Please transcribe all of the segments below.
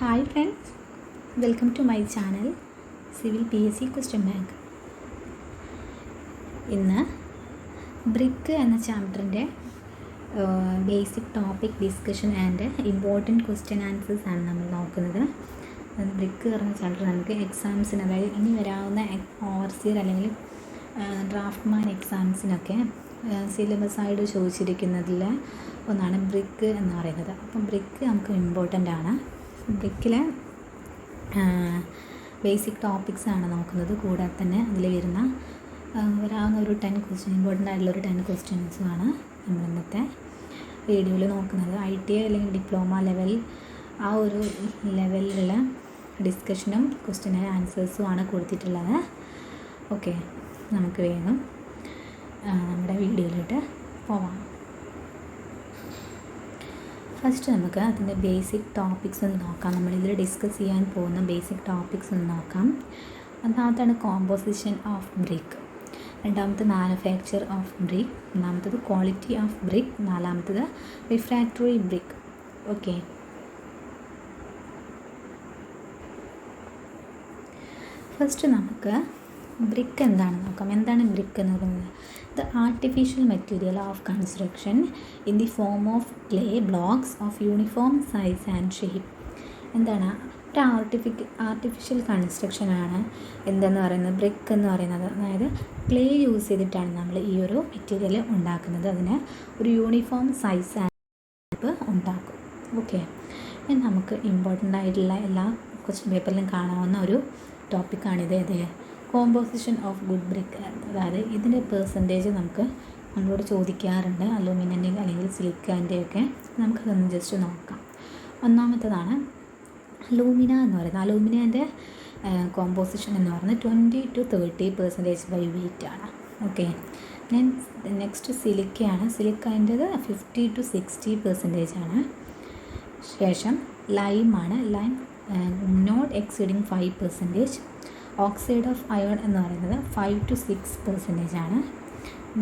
Hi friends, welcome to my channel civil PSC question bank. ഇന്ന് brick എന്ന ചാപ്റ്ററിൻ്റെ basic topic discussion and important question answers ആണ് നമ്മൾ നോക്കുന്നത്. ബ്രിക്ക് പറഞ്ഞ ചാപ്റ്റർ നമുക്ക് എക്സാംസിന്, അതായത് ഇനി വരാവുന്ന ഓവർസിയർ അല്ലെങ്കിൽ ഡ്രാഫ്റ്റ്മാൻ എക്സാംസിനൊക്കെ സിലബസായിട്ട് ചോദിച്ചിരിക്കുന്നതിൽ ഒന്നാണ് ബ്രിക്ക് എന്ന് പറയുന്നത്. അപ്പം ബ്രിക്ക് നമുക്ക് ഇമ്പോർട്ടൻ്റ് ആണ്. ബ്രിക്കിൽ ബേസിക് ടോപ്പിക്സ് ആണ് നോക്കുന്നത്. കൂടാതെ തന്നെ അതിൽ വരാവുന്ന ഒരു 10 ക്വസ്റ്റ്യൻ, ഇമ്പോർട്ടൻ്റ് ആയിട്ടുള്ളൊരു 10 ക്വസ്റ്റ്യൻസുമാണ് നമ്മൾ ഇന്നത്തെ വീഡിയോയിൽ നോക്കുന്നത്. ITI അല്ലെങ്കിൽ ഡിപ്ലോമ ലെവൽ, ആ ഒരു ലെവലിലുള്ള ഡിസ്കഷനും ക്വസ്റ്റ്യൻ ആൻസേഴ്സുമാണ് കൊടുത്തിട്ടുള്ളത്. ഓക്കെ, നമുക്ക് വേഗം നമ്മുടെ വീഡിയോയിലോട്ട് പോവാം. ഫസ്റ്റ് നമുക്ക് അതിൻ്റെ ബേസിക് ടോപ്പിക്സ് ഒന്ന് നോക്കാം. നമ്മളിതിൽ ഡിസ്കസ് ചെയ്യാൻ പോകുന്ന ബേസിക് ടോപ്പിക്സ് ഒന്ന് നോക്കാം. ഒന്നാമത്താണ് കോമ്പോസിഷൻ ഓഫ് ബ്രിക്ക്, രണ്ടാമത്തെ മാനുഫാക്ചർ ഓഫ് ബ്രിക്ക്, മൂന്നാമത്തത് ക്വാളിറ്റി ഓഫ് ബ്രിക്ക്, നാലാമത്തത് റിഫ്രാക്ടറി ബ്രിക്ക്. ഓക്കെ, ഫസ്റ്റ് നമുക്ക് ബ്രിക്ക് എന്താണെന്ന് നോക്കാം. എന്താണ് ബ്രിക്ക് എന്ന് പറയുന്നത്? The artificial material of construction in the form of clay blocks of uniform size and shape. എന്താണ്? ഒരു ആർട്ടിഫിഷ്യൽ കൺസ്ട്രക്ഷനാണ് എന്തെന്ന് പറയുന്നത്, ബ്രിക്ക് എന്ന് പറയുന്നത്. അതായത് ക്ലേ യൂസ് ചെയ്തിട്ടാണ് നമ്മൾ ഈ ഒരു മെറ്റീരിയൽ ഉണ്ടാക്കുന്നത്. അതിന് ഒരു യൂണിഫോം സൈസ് ആൻഡ് ഷേപ്പ് ഉണ്ടാക്കും. ഓക്കെ, നമുക്ക് ഇമ്പോർട്ടൻ്റ് ആയിട്ടുള്ള എല്ലാ ക്വസ്റ്റ്യൻ പേപ്പറിലും കാണാവുന്ന ഒരു ടോപ്പിക്കാണിത്. Composition of good brick. അതായത് ഇതിൻ്റെ പെർസെൻറ്റേജ് നമ്മളോട് ചോദിക്കാറുണ്ട്, അലൂമിനിയം അല്ലെങ്കിൽ സിലിക്കാൻ്റെ ഒക്കെ. നമുക്കതൊന്ന് ജസ്റ്റ് നോക്കാം. ഒന്നാമത്തേതാണ് അലൂമിന എന്ന് പറയുന്നത്. അലൂമിനിയൻ്റെ കോമ്പോസിഷൻ എന്ന് പറയുന്നത് 20 to 30% ബൈ വെയിറ്റ് ആണ്. ഓക്കെ, നെക്സ്റ്റ് സിലിക്കയാണ്. സിലിക്കൻ്റേത് 50 to 60% ആണ്. ശേഷം ലൈമാണ്. Lime not exceeding 5%. Oxide of iron എന്ന് പറയുന്നത് 5 to 6% ആണ്.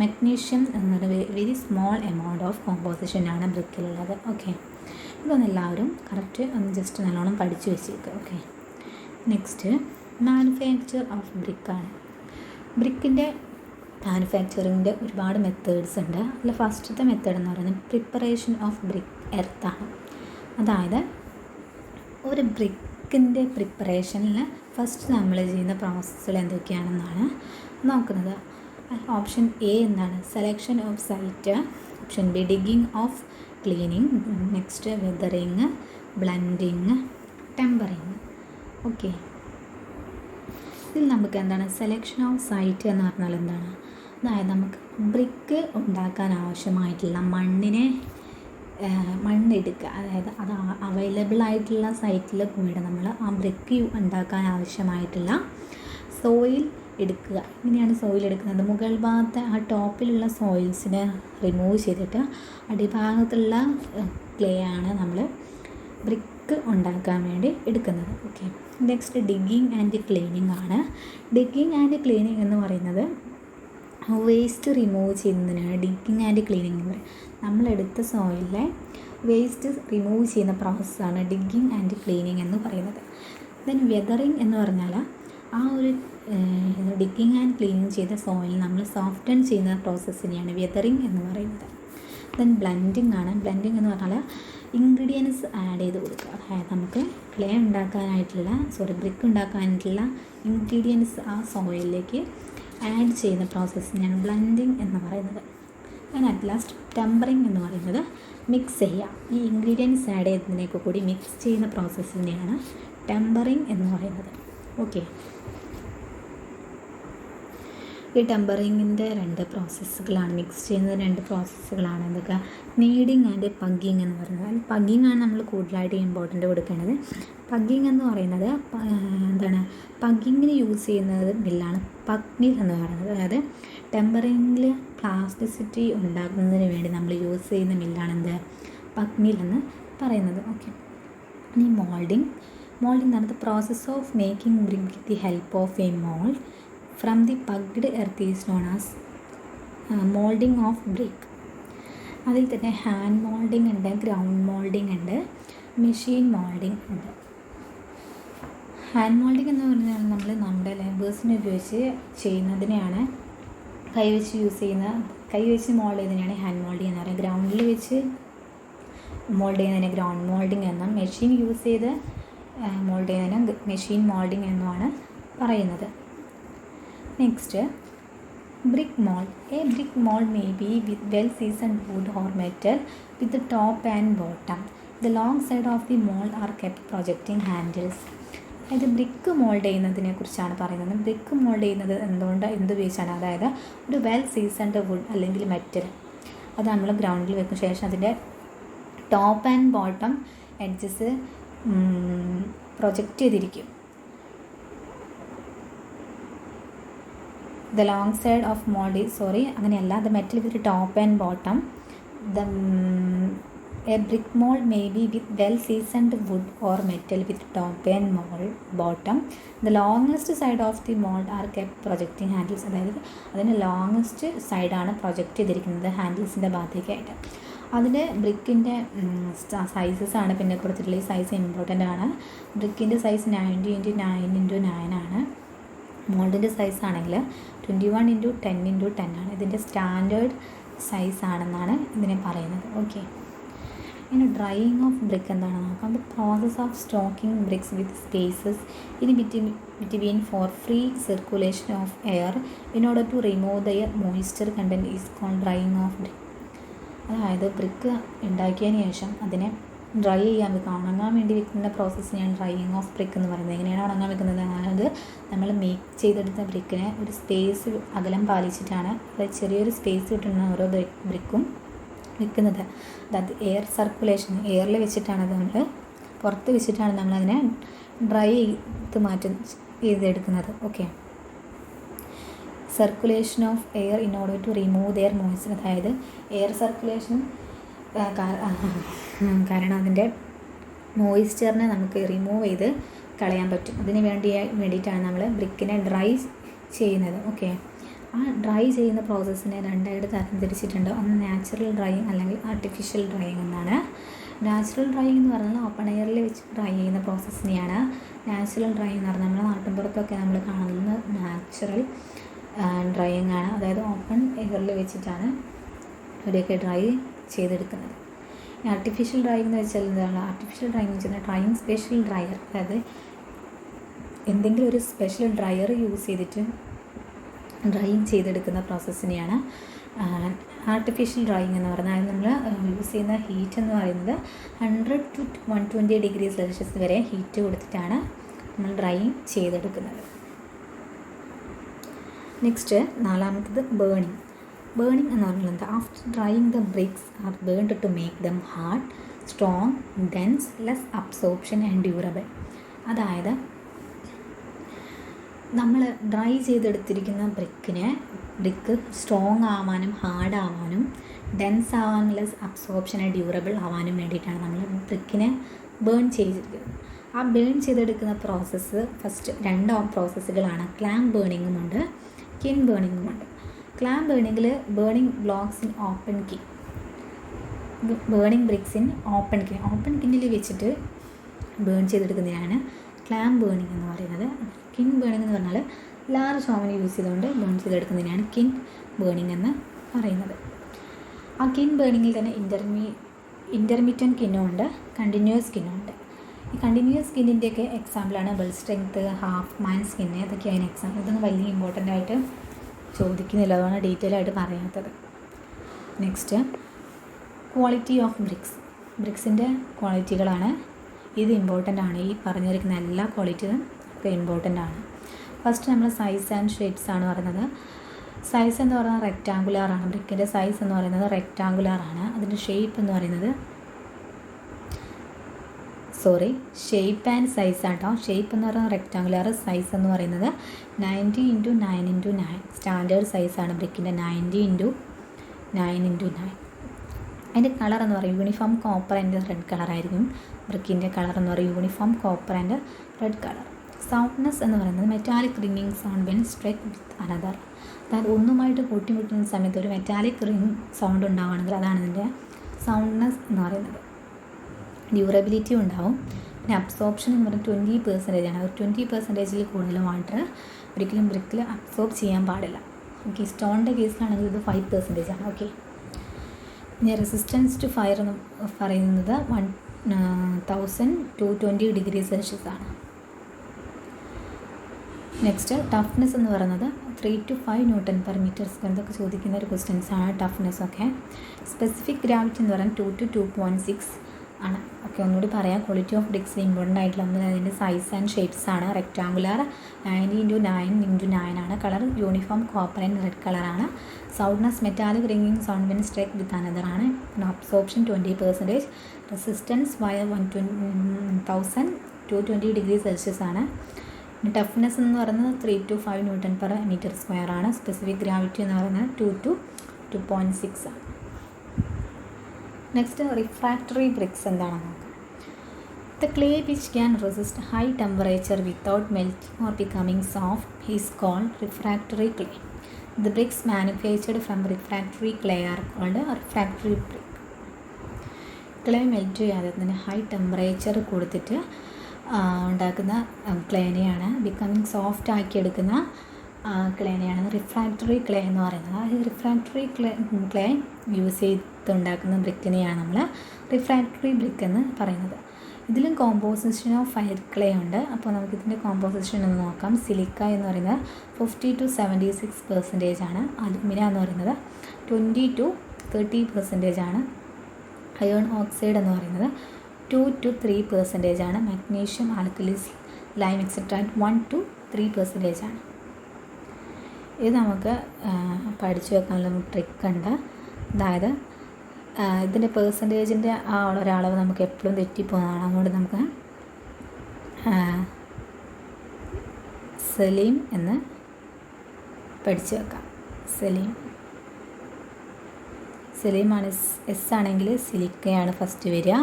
മഗ്നീഷ്യം എന്നത് വെരി സ്മോൾ എമൗണ്ട് ഓഫ് കോമ്പോസിഷനാണ് ബ്രിക്കിലുള്ളത്. ഓക്കെ, ഇതൊന്നും എല്ലാവരും കറക്റ്റ് ഒന്ന് ജസ്റ്റ് നല്ലോണം പഠിച്ചു വെച്ചേക്കുക. ഓക്കെ, നെക്സ്റ്റ് മാനുഫാക്ചർ ഓഫ് ബ്രിക്കാണ്. ബ്രിക്കിൻ്റെ മാനുഫാക്ചറിങ്ങിൻ്റെ ഒരുപാട് മെത്തേഡ്സ് ഉണ്ട്. അതിൽ ഫസ്റ്റത്തെ മെത്തേഡ് എന്ന് പറയുന്നത് പ്രിപ്പറേഷൻ ഓഫ് ബ്രിക്ക് എർത്താണ്. അതായത് ഒരു ബ്രിക്കിൻ്റെ പ്രിപ്പറേഷനിൽ ഫസ്റ്റ് നമ്മൾ ചെയ്യുന്ന പ്രോസസ്സുകൾ എന്തൊക്കെയാണെന്നാണ് നോക്കുന്നത്. ഓപ്ഷൻ എ എന്താണ്? Selection of site. Option B digging of cleaning. Next weathering, blending, tempering. Okay, ഇതിൽ നമുക്ക് എന്താണ് സെലക്ഷൻ ഓഫ് സൈറ്റ് എന്ന് പറഞ്ഞാൽ എന്താണ്? അതായത് നമുക്ക് ബ്രിക്ക് ഉണ്ടാക്കാൻ ആവശ്യമായിട്ടുള്ള മണ്ണെടുക്കുക. അതായത് അത് അവൈലബിൾ ആയിട്ടുള്ള സൈറ്റിൽ പോയിട്ട് നമ്മൾ ആ ബ്രിക്ക് ഉണ്ടാക്കാൻ ആവശ്യമായിട്ടുള്ള സോയിൽ എടുക്കുക. ഇങ്ങനെയാണ് സോയിൽ എടുക്കുന്നത്. മുകൾ ഭാഗത്തെ ആ ടോപ്പിലുള്ള സോയിൽസിനെ റിമൂവ് ചെയ്തിട്ട് അടിഭാഗത്തുള്ള ക്ലേ ആണ് നമ്മൾ ബ്രിക്ക് ഉണ്ടാക്കാൻ വേണ്ടി എടുക്കുന്നത്. Okay, next digging and cleaning ആണ്. ഡിഗിങ് ആൻഡ് ക്ലീനിങ് എന്ന് പറയുന്നത് വേസ്റ്റ് റിമൂവ് ചെയ്യുന്നതിനാണ് ഡിഗിങ് ആൻഡ് ക്ലീനിങ് എന്ന് പറയും. നമ്മളെടുത്ത സോയിലിലെ വേസ്റ്റ് റിമൂവ് ചെയ്യുന്ന പ്രോസസ്സാണ് ഡിഗിങ് ആൻഡ് ക്ലീനിങ് എന്ന് പറയുന്നത്. ദെൻ വെതറിങ് എന്ന് പറഞ്ഞാൽ ആ ഒരു ഡിഗിങ് ആൻഡ് ക്ലീനിങ് ചെയ്ത സോയിൽ നമ്മൾ സോഫ്റ്റൻ ചെയ്യുന്ന പ്രോസസ്സിനെയാണ് വെതറിങ് എന്ന് പറയുന്നത്. ദെൻ ബ്ലെൻഡിങ് ആണ്. ബ്ലെൻഡിങ് എന്ന് പറഞ്ഞാൽ ഇൻഗ്രീഡിയൻസ് ആഡ് ചെയ്ത് കൊടുക്കുക. അതായത് നമുക്ക് ക്ലേ ഉണ്ടാക്കാനായിട്ടുള്ള ബ്രിക്ക് ഉണ്ടാക്കാനായിട്ടുള്ള ഇൻഗ്രീഡിയൻസ് ആ സോയിലിലേക്ക് ആഡ് ചെയ്യുന്ന പ്രോസസ്സിനെയാണ് ബ്ലെൻഡിങ് എന്ന് പറയുന്നത്. ആൻഡ് അറ്റ് ലാസ്റ്റ് ടെമ്പറിങ് എന്ന് പറയുന്നത് മിക്സ് ചെയ്യുക. ഈ ഇൻഗ്രീഡിയൻസ് ആഡ് ചെയ്തതിനൊക്കെ കൂടി മിക്സ് ചെയ്യുന്ന പ്രോസസ്സിനെയാണ് ടെമ്പറിങ് എന്ന് പറയുന്നത്. ഓക്കെ, ഈ ടെമ്പറിങ്ങിൻ്റെ 2 പ്രോസസ്സുകളാണ്, മിക്സ് ചെയ്യുന്നത് 2 പ്രോസസ്സുകളാണ്. എന്തൊക്കെ? നീഡിങ് ആൻഡ് പഗ്ഗിങ് എന്ന് പറയുന്നത്. പഗ്ഗിങ് ആണ് നമ്മൾ കൂടുതലായിട്ട് ഇമ്പോർട്ടൻ്റ് കൊടുക്കേണ്ടത്. പഗ്ഗിങ് എന്ന് പറയുന്നത് എന്താണ്? പഗ്ഗിങ്ങിന് യൂസ് ചെയ്യുന്നത് മില്ലാണ് പഗ് മിൽ എന്ന് പറയുന്നത്. അതായത് ടെമ്പറിങ്ങിൽ പ്ലാസ്റ്റിസിറ്റി ഉണ്ടാക്കുന്നതിന് വേണ്ടി നമ്മൾ യൂസ് ചെയ്യുന്ന മില്ലാണ് എന്ത്? പഗ് മിൽ എന്ന് പറയുന്നത്. ഓക്കെ, ഇനി മോൾഡിങ് എന്ന് പറയുന്നത് process of making brick with the help of a mould from the pugged earth is known as moulding of brick. അതിൽ തന്നെ ഹാൻഡ് മോൾഡിങ് ഉണ്ട്, ഗ്രൗണ്ട് മോൾഡിങ് ഉണ്ട്, മെഷീൻ മോൾഡിങ് ഉണ്ട്. ഹാൻഡ് മോൾഡിങ് എന്ന് പറഞ്ഞാൽ നമ്മൾ നമ്മുടെ ലേബേഴ്സിനെ ഉപയോഗിച്ച് ചെയ്യുന്നതിനെയാണ് കൈവച്ച് മോൾഡ് ചെയ്യുന്നതിനാണ് ഹാൻഡ് മോൾഡിങ് എന്ന് പറയുന്നത്. ഗ്രൗണ്ടിൽ വെച്ച് മോൾഡ് ചെയ്യുന്നതിന് ഗ്രൗണ്ട് മോൾഡിങ് എന്നും മെഷീൻ യൂസ് ചെയ്ത് മോൾഡ് ചെയ്യുന്നതിന് മെഷീൻ മോൾഡിങ് എന്നുമാണ് പറയുന്നത്. Next, brick mold. A brick mold may be with well seasoned wood or metal with the top and bottom. The long side of the mold are kept projecting handles. അതായത് brick mould ചെയ്യുന്നതിനെ കുറിച്ചാണ് പറയുന്നത്. Brick mould ചെയ്യുന്നത് എന്ത് ഉപയോഗിച്ചാണ്? അതായത് ഒരു well seasoned would അല്ലെങ്കിൽ മെറ്റൽ അത് നമ്മൾ ഗ്രൗണ്ടിൽ വെക്കുന്ന ശേഷം അതിൻ്റെ top and bottom edges project ചെയ്തിരിക്കും. The long side of mold is അങ്ങനെയല്ല, the metal with top and bottom. A brick mold may be with well seasoned wood or metal with top and bottom. The longest side of the mold are kept projecting handles. അതായത് അതിന് longest സൈഡാണ് project ചെയ്തിരിക്കുന്നത് ഹാൻഡിൽസിൻ്റെ ഭാഗത്തേക്കായിട്ട്. അതിൽ ബ്രിക്കിൻ്റെ sizes ആണ് പിന്നെ കൊടുത്തിട്ടുള്ള. ഈ size important ആണ്. ബ്രിക്കിൻ്റെ സൈസ് 90x9x9 ആണ്. മോൾഡിൻ്റെ സൈസ് ആണെങ്കിൽ 21x10x10 ആണ്. ഇതിൻ്റെ സ്റ്റാൻഡേർഡ് സൈസ് ആണെന്നാണ് ഇതിനെ പറയുന്നത്. ഓക്കെ, ഇനി ഡ്രൈയിങ് ഓഫ് ബ്രിക്ക് എന്താണെന്ന് നോക്കാം. The process of stacking bricks with spaces in between for free circulation of air in order to remove their moisture content is called drying of brick. അതായത് brick ഉണ്ടാക്കിയതിന് ശേഷം അതിനെ dry ചെയ്യാൻ വെക്കുക, ഉണങ്ങാൻ വേണ്ടി വെക്കുന്ന പ്രോസസ്സിനെയാണ് ഡ്രൈയിങ് ഓഫ് ബ്രിക്ക് എന്ന് പറയുന്നത്. എങ്ങനെയാണ് ഉണങ്ങാൻ വെക്കുന്നത്? അതായത് നമ്മൾ മേക്ക് ചെയ്തെടുത്ത ബ്രിക്കിനെ ഒരു സ്പേസ് അകലം പാലിച്ചിട്ടാണ്, അതായത് ചെറിയൊരു സ്പേസ് കിട്ടുന്ന ഓരോ ബ്രിക്കും വെക്കുന്നത്. അതായത് എയർ സർക്കുലേഷൻ, എയറിൽ വെച്ചിട്ടാണ് അത് നമ്മൾ പുറത്ത് വെച്ചിട്ടാണ് നമ്മളതിനെ ഡ്രൈ ചെയ്തെടുക്കുന്നത്. Okay, circulation of air in order to remove their moisture. അതായത് എയർ സർക്കുലേഷൻ കാരണം അതിൻ്റെ മോയ്സ്ചറിനെ നമുക്ക് റിമൂവ് ചെയ്ത് കളയാൻ പറ്റും. അതിന് വേണ്ടിയിട്ടാണ് നമ്മൾ ബ്രിക്കിനെ ഡ്രൈ ചെയ്യുന്നത്. ഓക്കെ, ആ ഡ്രൈ ചെയ്യുന്ന പ്രോസസ്സിനെ രണ്ടായിട്ട് തരംതിരിച്ചിട്ടുണ്ട്. ഒന്ന് നാച്ചുറൽ ഡ്രൈയിങ് അല്ലെങ്കിൽ ആർട്ടിഫിഷ്യൽ ഡ്രൈയിങ് എന്നാണ്. നാച്ചുറൽ ഡ്രൈയിങ് എന്ന് പറഞ്ഞാൽ ഓപ്പൺ എയറിൽ വെച്ച് ഡ്രൈ ചെയ്യുന്ന പ്രോസസ്സിനെയാണ് നാച്ചുറൽ ഡ്രൈയിങ് എന്ന് പറഞ്ഞാൽ. നമ്മുടെ നാട്ടിൻപുറത്തൊക്കെ നമ്മൾ കാണുന്നത് നാച്ചുറൽ ഡ്രൈയിങ് ആണ്. അതായത് ഓപ്പൺ എയറിൽ വെച്ചിട്ടാണ് ഇവിടെയൊക്കെ ഡ്രൈ ചെയ്തെടുക്കുന്നത്. ആർട്ടിഫിഷ്യൽ ഡ്രൈയിങ് എന്ന് വെച്ചാൽ എന്താണ്? ആർട്ടിഫിഷ്യൽ ഡ്രൈയിങ് എന്ന് വെച്ചാൽ ഡ്രൈയിങ് സ്പെഷ്യൽ ഡ്രയർ, അതായത് എന്തെങ്കിലും ഒരു സ്പെഷ്യൽ ഡ്രയർ യൂസ് ചെയ്തിട്ട് ഡ്രൈയിങ് ചെയ്തെടുക്കുന്ന പ്രോസസ്സിനെയാണ് ആർട്ടിഫിഷ്യൽ ഡ്രൈയിങ് എന്ന് പറയുന്നത്. അതായത് നമ്മൾ യൂസ് ചെയ്യുന്ന ഹീറ്റ് എന്ന് പറയുന്നത് 100 to 120 ഡിഗ്രി സെൽഷ്യസ് വരെ ഹീറ്റ് കൊടുത്തിട്ടാണ് നമ്മൾ ഡ്രൈയിങ് ചെയ്തെടുക്കുന്നത്. നെക്സ്റ്റ്, നാലാമത്തത് ബേണിങ്. ബേണിങ് എന്ന് പറയുന്നത് after drying the bricks are burned to make them hard, strong, dense, less absorption and durable. അതായത് നമ്മൾ ഡ്രൈ ചെയ്തെടുത്തിരിക്കുന്ന ബ്രിക്ക് സ്ട്രോങ് ആവാനും ഹാർഡ് ആവാനും ഡെൻസ് ആവാനും ലെസ് അബ്സോർപ്ഷൻ ആൻഡ് ഡ്യൂറബിൾ ആവാനും വേണ്ടിയിട്ടാണ് നമ്മൾ ബ്രിക്കിനെ ബേൺ ചെയ്തിരിക്കുന്നത്. ആ ബേൺ ചെയ്തെടുക്കുന്ന പ്രോസസ്സ് ഫസ്റ്റ് 2 പ്രോസസ്സുകളാണ്. ക്ലാം ബേണിങ്ങും ഉണ്ട്, കിൻ ബേണിങ്ങും ഉണ്ട്. ക്ലാം ബേണിങ്ങിൽ burning blocks in open kiln, burning bricks in open കിന്നിൽ വെച്ചിട്ട് ബേൺ ചെയ്തെടുക്കുന്നതിനാണ് ക്ലാം ബേണിംഗ് എന്ന് പറയുന്നത്. കിൻ ബേണിംഗ് എന്ന് പറഞ്ഞാൽ ലാർജ് ഓവൻ യൂസ് ചെയ്തുകൊണ്ട് ബേൺ ചെയ്തെടുക്കുന്നതിനാണ് കിൻ ബേണിംഗ് എന്ന് പറയുന്നത്. ആ കിൻ ബേണിങ്ങിൽ തന്നെ ഇൻ്റർമീഡിയറ്റ് കിന്നും ഉണ്ട്, കണ്ടിന്യൂസ് കിന്നും ഉണ്ട്. ഈ കണ്ടിന്യൂസ് സ്കിന്നിൻ്റെയൊക്കെ എക്സാമ്പിളാണ് ബെൽ സ്ട്രെങ്ത്ത്, ഹാഫ് മാൻ സ്കിന്ന്, ഇതൊക്കെയാണ് എക്സാമ്പിൾ. ഇതൊന്നും വലിയ ഇമ്പോർട്ടൻ്റ് ആയിട്ട് ചോദിക്കുന്നില്ല, അതാണ് ഡീറ്റെയിൽ ആയിട്ട് പറയാത്തത്. നെക്സ്റ്റ്, ക്വാളിറ്റി ഓഫ് ബ്രിക്സിൻ്റെ ക്വാളിറ്റികളാണ്. ഇത് ഇമ്പോർട്ടൻ്റ് ആണ്. ഈ പറഞ്ഞിരിക്കുന്ന എല്ലാ ക്വാളിറ്റിയും ഒക്കെ ഇമ്പോർട്ടൻ്റ് ആണ്. ഫസ്റ്റ് നമ്മൾ സൈസ് ആൻഡ് ഷേപ്സ് ആണ് പറയുന്നത്. സൈസ് എന്ന് പറയുന്നത് റെക്റ്റാങ്കുലാർ ആണ്. ബ്രിക്കിൻ്റെ സൈസ് എന്ന് പറയുന്നത് റെക്റ്റാങ്കുലാർ ആണ്. അതിൻ്റെ ഷേപ്പ് എന്ന് പറയുന്നത് ഷേപ്പ് ആൻഡ് സൈസ് ആട്ടോ. ഷേപ്പ് എന്ന് പറയുന്നത് റെക്റ്റാങ്കുലാർ, സൈസ് എന്ന് പറയുന്നത് 90x9x9 സ്റ്റാൻഡേർഡ് സൈസാണ് ബ്രിക്കിൻ്റെ. 90x9x9. അതിൻ്റെ കളർ എന്ന് പറയുന്നത് യൂണിഫോം കോപ്പർ ആൻഡ് റെഡ് കളറായിരിക്കും. ബ്രിക്കിൻ്റെ കളർ എന്ന് പറയുന്നത് uniform copper and red colour. Soundness എന്ന് പറയുന്നത് metallic ringing sound when struck with another. അതായത് ഒന്നുമായിട്ട് കൂട്ടിമുട്ടുന്ന സമയത്ത് ഒരു മെറ്റാലിക് റിംഗ് സൗണ്ട് ഉണ്ടാവുകയാണെങ്കിൽ അതാണ് ഇതിൻ്റെ സൗണ്ട്നെസ് എന്ന് പറയുന്നത്. ഡ്യൂറബിലിറ്റി ഉണ്ടാവും. പിന്നെ അബ്സോർപ്ഷൻ എന്ന് പറഞ്ഞാൽ 20% ആണ്. 20%-ൽ കൂടുതൽ വാട്ടർ ഒരിക്കലും ബ്രിക്കിൽ അബ്സോർബ് ചെയ്യാൻ പാടില്ല. ഓക്കെ, സ്റ്റോണിൻ്റെ കേസിലാണെങ്കിൽ ഇത് 5% ആണ്. ഓക്കെ, പിന്നെ റെസിസ്റ്റൻസ് ടു ഫയർ എന്ന് പറയുന്നത് 1000-20 ഡിഗ്രി സെൽഷ്യസ് ആണ്. നെക്സ്റ്റ് ടഫ്നെസ് എന്ന് പറയുന്നത് 3 to 5 Nm/m². ഇതൊക്കെ ചോദിക്കുന്ന ഒരു ക്വസ്റ്റ്യൻസ് ആണ് ടഫ്നെസ്. ഒക്കെ സ്പെസിഫിക് ഗ്രാവിറ്റി എന്ന് പറയുന്നത് 2 to 2.6 ആണ്. ഓക്കെ, ഒന്നുകൂടി പറയാം. ക്വാളിറ്റി ഓഫ് ബ്രിക്സിൽ ഇമ്പോർട്ടൻ്റ് ആയിട്ടുള്ള ഒന്ന് അതിൻ്റെ സൈസ് ആൻഡ് ഷേപ്സ് ആണ്. റെക്ടാങ്കുലർ 9x9 ആണ്. Colour uniform copper and red കളറാണ്. Soundness metallic ringing sound when strike with another ആണ്. അബ്സോർപ്ഷൻ 20%. റെസിസ്റ്റൻസ് 1000-20 ഡിഗ്രി സെൽഷ്യസ് ആണ്. ടഫ്നെസ് എന്ന് പറയുന്നത് 3 to 5 Nm/m² ആണ്. സ്പെസിഫിക് ഗ്രാവിറ്റി എന്ന് പറയുന്നത് 2 to 2.6 ആണ്. നെക്സ്റ്റ് റിഫ്രാക്ടറി ബ്രിക്സ് എന്താണെന്ന് നോക്കാം. The clay which can resist high temperature without melting or becoming soft is called refractory clay. The bricks manufactured from refractory clay are called refractory brick. Clay melt ചെയ്യാതെ തന്നെ high temperature കൊടുത്തിട്ട് ഉണ്ടാക്കുന്ന ക്ലേനെയാണ്, becoming soft ആക്കി എടുക്കുന്ന ക്ലേനെയാണ് refractory clay എന്ന് പറയുന്നത്. ഈ refractory clay use ചെയ്തുണ്ടാക്കുന്ന ബ്രിക്കിനെയാണ് നമ്മൾ റിഫ്രാക്ടറി ബ്രിക്ക് എന്ന് പറയുന്നത്. ഇതിലും കോമ്പോസിഷൻ ഓഫ് ഫയർ ക്ലേ ഉണ്ട്. അപ്പോൾ നമുക്കിതിൻ്റെ കോമ്പോസിഷൻ ഒന്ന് നോക്കാം. സിലിക്ക എന്ന് പറയുന്നത് 50 to 76% ആണ്. അലുമിന എന്ന് പറയുന്നത് 20 to 30% ആണ്. അയേൺ ഓക്സൈഡ് എന്ന് പറയുന്നത് 2 to 3% ആണ്. Magnesium, alkalis, lime etcetera 1 to 3% ആണ്. ഇത് നമുക്ക് പഠിച്ചു വെക്കാനുള്ള ട്രിക്ക് ഉണ്ട്. അതായത് ഇതിൻ്റെ പെർസെൻറ്റേജിൻ്റെ ആ ഒരളവ് നമുക്ക് എപ്പോഴും തെറ്റിപ്പോകുന്നതാണ്. അതുകൊണ്ട് നമുക്ക് സലീം എന്ന് പഠിച്ചു വെക്കാം. സലീമാണ്. എസ് ആണെങ്കിൽ സിലിക്കയാണ് ഫസ്റ്റ് വരിക.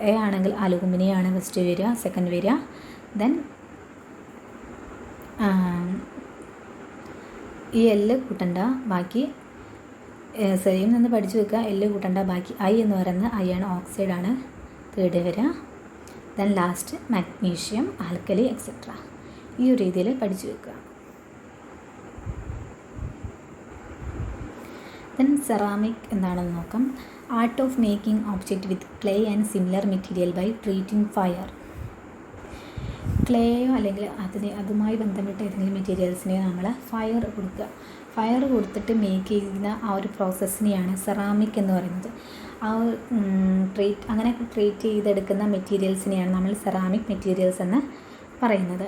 എ ആണെങ്കിൽ അലുമിനിയാണ് ഫസ്റ്റ് വരിക, സെക്കൻഡ് വരിക. ദെൻ ഈ എല്ല് കൂട്ടണ്ട, ബാക്കി സെലിയിൽ നിന്ന് പഠിച്ചു വെക്കുക. എല്ല് കൂട്ടണ്ട, ബാക്കി ഐ എന്ന് പറയുന്നത് അയൺ ഓക്സൈഡാണ് തേർഡ് വരിക. Then last magnesium, alkali etcetera. ഈ ഒരു രീതിയിൽ പഠിച്ചു വെക്കുക. ദെൻ സെറാമിക് എന്താണെന്ന് നോക്കാം. Art of making object with clay and similar material by treating fire. ക്ലേയോ അല്ലെങ്കിൽ അതുമായി ബന്ധപ്പെട്ട ഏതെങ്കിലും മെറ്റീരിയൽസിനെ നമ്മൾ ഫയർ കൊടുക്കുക. ഫയർ കൊടുത്തിട്ട് മേക്ക് ചെയ്യുന്ന ആ ഒരു പ്രോസസ്സിനെയാണ് സെറാമിക് എന്ന് പറയുന്നത്. ആ അങ്ങനെ ട്രീറ്റ് ചെയ്തെടുക്കുന്ന മെറ്റീരിയൽസിനെയാണ് നമ്മൾ സെറാമിക് മെറ്റീരിയൽസ് എന്ന് പറയുന്നത്.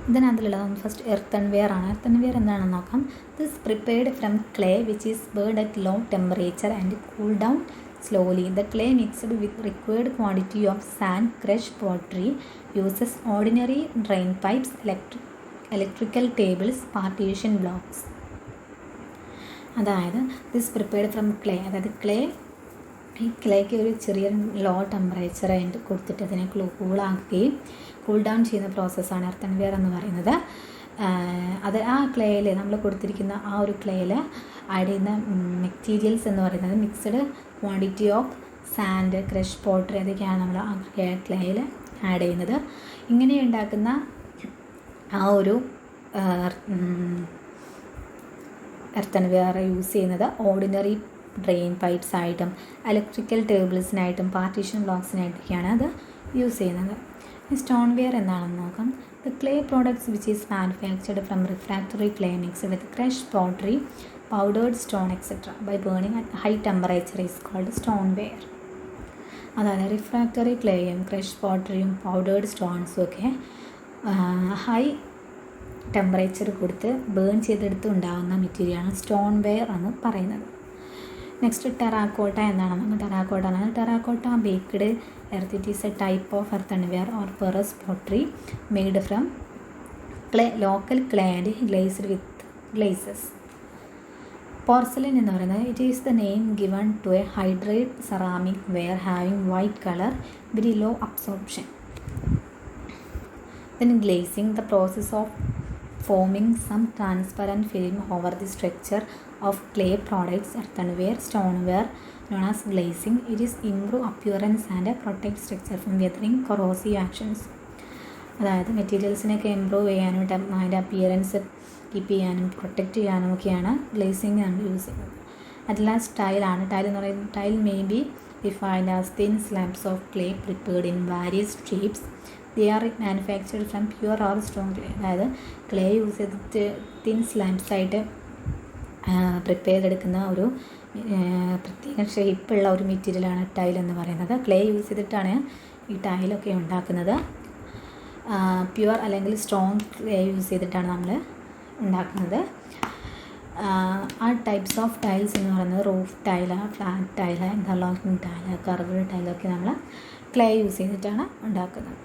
ഇതിനകത്തുള്ളത് ഫസ്റ്റ് എർത്തൺവെയർ ആണ്. എർത്തൺവെയർ എന്താണെന്ന് നോക്കാം. This prepared from clay which is burned at low temperature and cool down slowly. The clay mixed with required quantity of sand, crushed pottery, uses ordinary drain pipes, electrical tables, partition blocks. അതായത് this prepared from clay, അതായത് ഈ ക്ലേക്ക് ഒരു ചെറിയ low temperature ആയിട്ട് കൊടുത്തിട്ട് അതിനെ കൂളാക്കുകയും cool down ചെയ്യുന്ന പ്രോസസ്സാണ് എർത്തൺവെയർ എന്ന് പറയുന്നത്. അത് ആ ക്ലേയിൽ നമ്മൾ കൊടുത്തിരിക്കുന്ന ആ ഒരു ക്ലേയിൽ ആഡ് ചെയ്യുന്ന മെറ്റീരിയൽസ് എന്ന് പറയുന്നത് mixed quantity of sand, crush pottery, അതൊക്കെയാണ് നമ്മൾ ആ ക്ലേയിൽ ആഡ് ചെയ്യുന്നത്. ഇങ്ങനെ ഉണ്ടാക്കുന്ന ആ ഒരു എർത്തൺവെയർ യൂസ് ചെയ്യുന്നത് ഓർഡിനറി ഡ്രെയിൻ പൈപ്പ്സ് ആയിട്ടും ഇലക്ട്രിക്കൽ ടേബിൾസിനായിട്ടും പാർട്ടീഷൻ ബ്ലോക്സിനായിട്ടൊക്കെയാണ് അത് യൂസ് ചെയ്യുന്നത്. സ്റ്റോൺവെയർ എന്താണെന്ന് നോക്കാം. The clay products which is manufactured from refractory clay mixed with crushed pottery, powdered stone etc. by burning at high temperature is called stoneware. അതായത് refractory ക്ലേയും crush പോട്ടറിയും powdered സ്റ്റോൺസും ഒക്കെ high temperature കൊടുത്ത് burn ചെയ്തെടുത്ത് ഉണ്ടാകുന്ന മെറ്റീരിയലാണ് stoneware എന്ന് പറയുന്നത്. Next terracotta എന്താണെന്ന്. Terracotta baked earth. It is a type of earthenware or porous pottery made from clay, local clay and glazed with glazes. Porcelain എന്ന് പറയുന്നത് it is the name given to a hydrate ceramic ware having white colour, very low absorption. Then glazing, the process of forming some transparent film over the structure of clay products, earthenware, stoneware, known as glazing. It is improve appearance and protect structure from weathering, corrosive actions. അതായത് മെറ്റീരിയൽസിനൊക്കെ improve ചെയ്യാനും അതിൻ്റെ appearance keep ചെയ്യാനും protect ചെയ്യാനും ഒക്കെയാണ് glazing നമ്മൾ use ചെയ്യുന്നത്. At last ടൈലാണ്. Tile എന്ന് പറയുന്നത് tile may be defined as thin slabs of clay prepared in various shapes. They are manufactured from pure or strong clay. അതായത് ക്ലേ യൂസ് ചെയ്തിട്ട് തിൻ സ്ലാബ്സ് ആയിട്ട് പ്രിപ്പയർ ചെയ്തെടുക്കുന്ന ഒരു പ്രത്യേക ഷേപ്പുള്ള ഒരു മെറ്റീരിയലാണ് ടൈൽ എന്ന് പറയുന്നത്. ക്ലേ യൂസ് ചെയ്തിട്ടാണ് ഈ ടൈലൊക്കെ ഉണ്ടാക്കുന്നത്. പ്യുവർ അല്ലെങ്കിൽ സ്ട്രോങ് ക്ലേ യൂസ് ചെയ്തിട്ടാണ് നമ്മൾ ഉണ്ടാക്കുന്നത്. ആ ടൈപ്സ് ഓഫ് ടൈൽസ് എന്ന് പറയുന്നത് roof tile, flat tile, interlocking tile, curved ടൈലൊക്കെ നമ്മൾ ക്ലേ യൂസ് ചെയ്തിട്ടാണ് ഉണ്ടാക്കുന്നത്.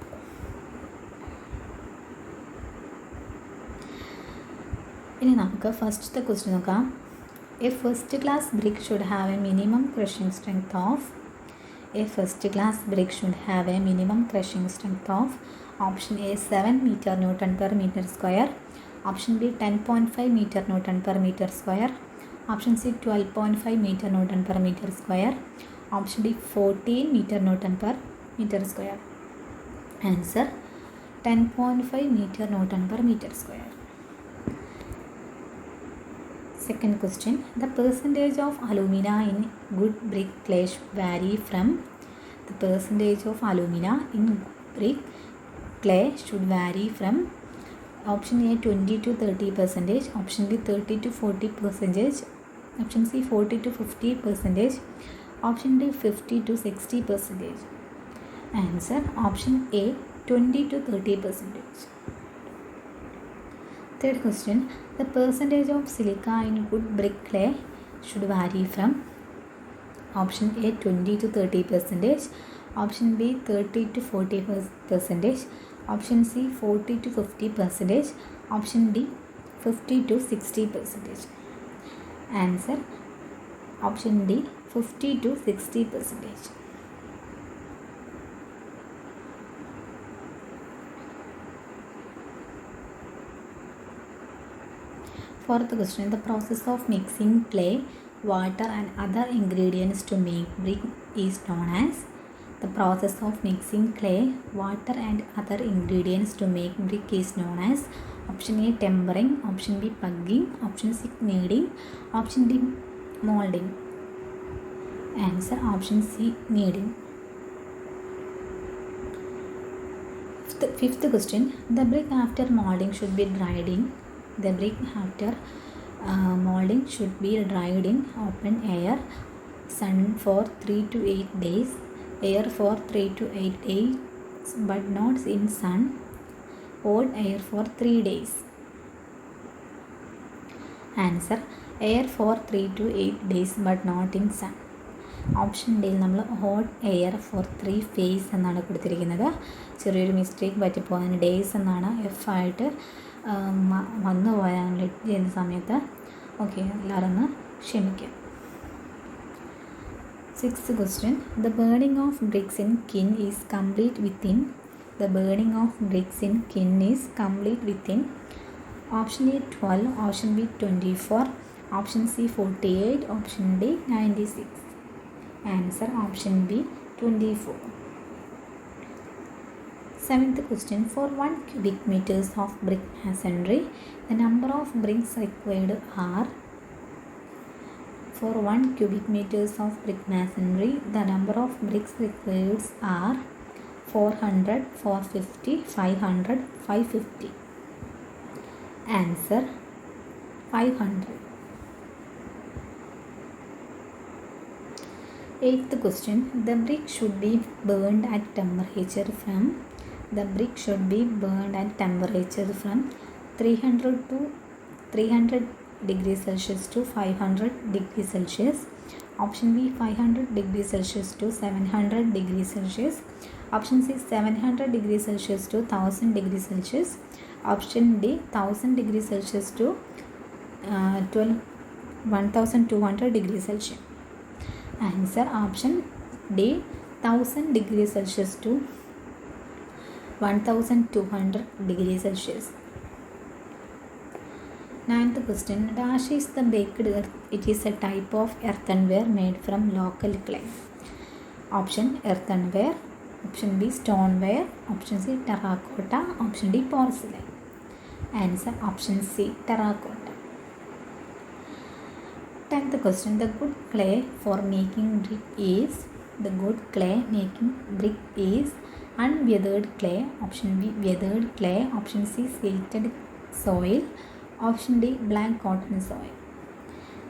ഇനി നമുക്ക് ഫസ്റ്റത്തെ ക്വസ്റ്റ്യൻ നോക്കാം. A first class brick should have A minimum crushing strength of. A first class brick should have a minimum crushing strength of option A 7 meter Newton per meter square, option B 10.5 meter Newton per meter square, option C 12.5 meter Newton per meter square, option D 14 meter Newton per meter square. Answer 10.5 meter Newton per meter square. Second question, the percentage of alumina in good brick clay should vary from. The percentage of alumina in brick clay should vary from option A 20 to 30%, option B 30 to 40%, option C 40 to 50%, option D 50 to 60%. Answer option A 20 to 30%. Third question, the percentage of silica in good brick clay should vary from option A 20 to 30%, option B 30 to 40%, option C 40 to 50%, option D 50 to 60%. Answer option D 50 to 60%. Fourth question, the process of mixing clay, water and other ingredients to make brick is known as. The process of mixing clay, water and other ingredients to make brick is known as option A tempering, option B pugging, option C kneading, option D molding. Answer option C kneading. Fifth question, the brick after molding should be dried in. The brick after molding should be dried in open air, sun for 3 to 8 days, air for 3 to 8 days but not in sun, cold air for 3 days. Answer air for 3 to 8 days but not in sun. Option ഡിയിൽ നമ്മൾ hot air four 3 face എന്നാണ് കൊടുത്തിരിക്കുന്നത്. ചെറിയൊരു mistake പറ്റിപ്പോകുന്നതിന് days എന്നാണ് F ആയിട്ട് വന്നു പോയാൽ ലെറ്റ് ചെയ്യുന്ന സമയത്ത്. ഓക്കെ, എല്ലാവരും ഒന്ന് ക്ഷമിക്കാം. Sixth question, the burning of bricks in kiln is complete within. The burning of bricks in kiln is complete within option A 12, option B 24, option C 48, option D 96. Answer option B 24. Seventh question, for 1 cubic meters of brick masonry, the number of bricks required are. For 1 cubic meters of brick masonry, the number of bricks required are 400, 450, 500, 550. Answer 500. Eighth question, the brick should be burned at temperature from. The brick should be burned at temperature from 300 degrees Celsius to 500 degrees Celsius. Option B 500 degrees Celsius to 700 degrees Celsius. Option C 700 degrees Celsius to 1000 degrees Celsius. Option D 1000 degrees Celsius to 1200 degrees Celsius. Answer option D 1000 degrees Celsius to 1200 degrees Celsius. Ninth question. Dash is the baked earth. It is a type of earthenware made from local clay. Option earthenware. Option B stoneware. Option C terracotta. Option D porcelain. Answer option C terracotta. 10th question. The good clay for making brick is unweathered clay. Option B weathered clay. Option C slated soil. Option D black cotton soil.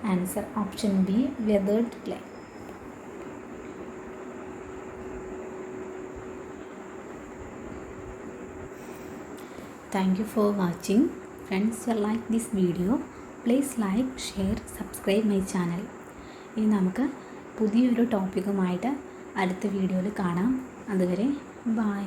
Answer option B weathered clay. Thank you for watching. Friends, if you like this video, please like, share, subscribe my channel. ഇനി നമുക്ക് പുതിയൊരു ടോപ്പിക്കുമായിട്ട് അടുത്ത വീഡിയോയിൽ കാണാം. അതുവരെ by.